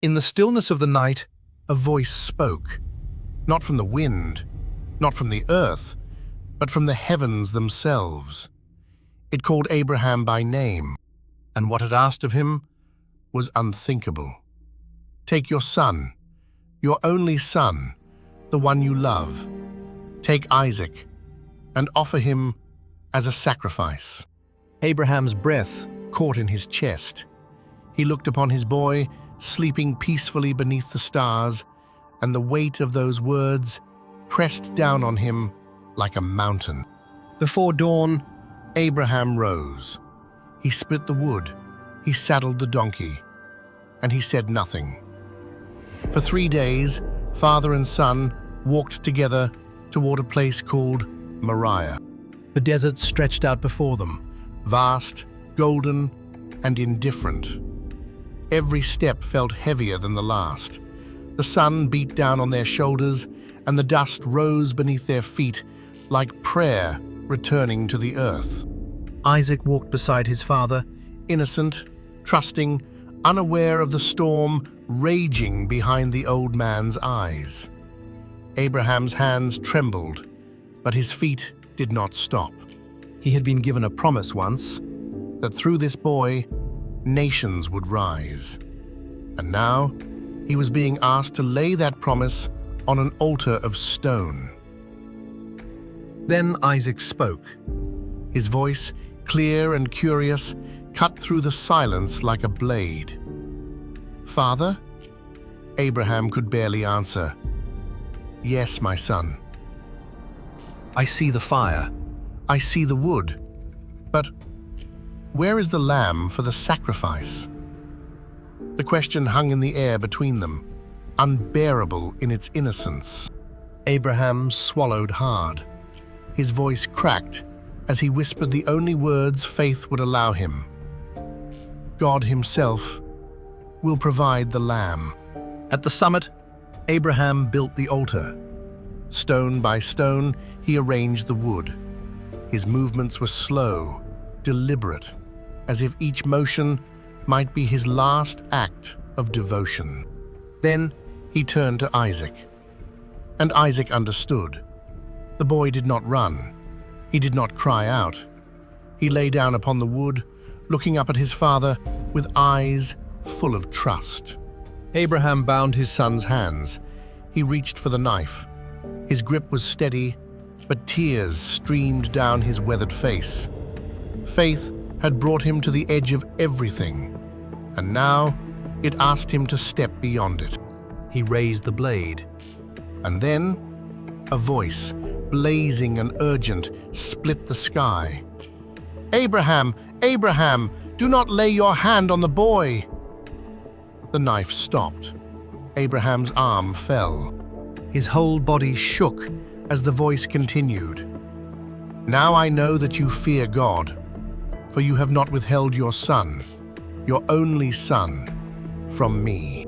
In the stillness of the night, a voice spoke, not from the wind, not from the earth, but from the heavens themselves. It called Abraham by name, and what it asked of him was unthinkable. Take your son, your only son, the one you love. Take Isaac and offer him as a sacrifice. Abraham's breath caught in his chest. He looked upon his boy, sleeping peacefully beneath the stars, and the weight of those words pressed down on him like a mountain. Before dawn, Abraham rose. He split the wood, he saddled the donkey, and he said nothing. For 3 days, father and son walked together toward a place called Moriah. The desert stretched out before them, vast, golden, and indifferent. Every step felt heavier than the last. The sun beat down on their shoulders, and the dust rose beneath their feet like prayer returning to the earth. Isaac walked beside his father, innocent, trusting, unaware of the storm raging behind the old man's eyes. Abraham's hands trembled, but his feet did not stop. He had been given a promise once that through this boy, nations would rise. And now, he was being asked to lay that promise on an altar of stone. Then Isaac spoke. His voice, clear and curious, cut through the silence like a blade. "Father?" Abraham could barely answer. "Yes, my son." "I see the fire. I see the wood. But where is the lamb for the sacrifice?" The question hung in the air between them, unbearable in its innocence. Abraham swallowed hard. His voice cracked as he whispered the only words faith would allow him. "God himself will provide the lamb." At the summit, Abraham built the altar. Stone by stone, he arranged the wood. His movements were slow, deliberate, as if each motion might be his last act of devotion. Then he turned to Isaac. And Isaac understood. The boy did not run. He did not cry out. He lay down upon the wood, looking up at his father with eyes full of trust. Abraham bound his son's hands. He reached for the knife. His grip was steady, but tears streamed down his weathered face. Faith had brought him to the edge of everything, and now it asked him to step beyond it. He raised the blade. And then a voice, blazing and urgent, split the sky. "Abraham, Abraham, do not lay your hand on the boy!" The knife stopped. Abraham's arm fell. His whole body shook as the voice continued. "Now I know that you fear God, for you have not withheld your son, your only son, from me."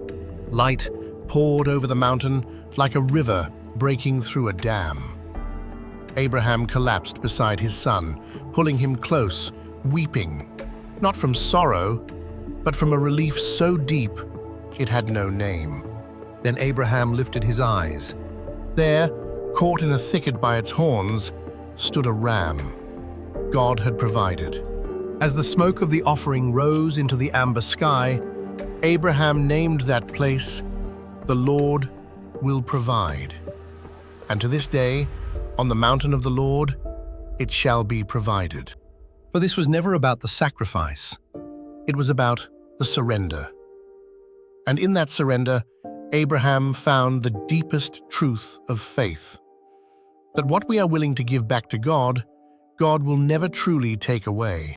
Light poured over the mountain like a river breaking through a dam. Abraham collapsed beside his son, pulling him close, weeping, not from sorrow, but from a relief so deep it had no name. Then Abraham lifted his eyes. There, caught in a thicket by its horns, stood a ram. God had provided. As the smoke of the offering rose into the amber sky, Abraham named that place, "The Lord will provide." And to this day, on the mountain of the Lord, it shall be provided. For this was never about the sacrifice. It was about the surrender. And in that surrender, Abraham found the deepest truth of faith, that what we are willing to give back to God, God will never truly take away.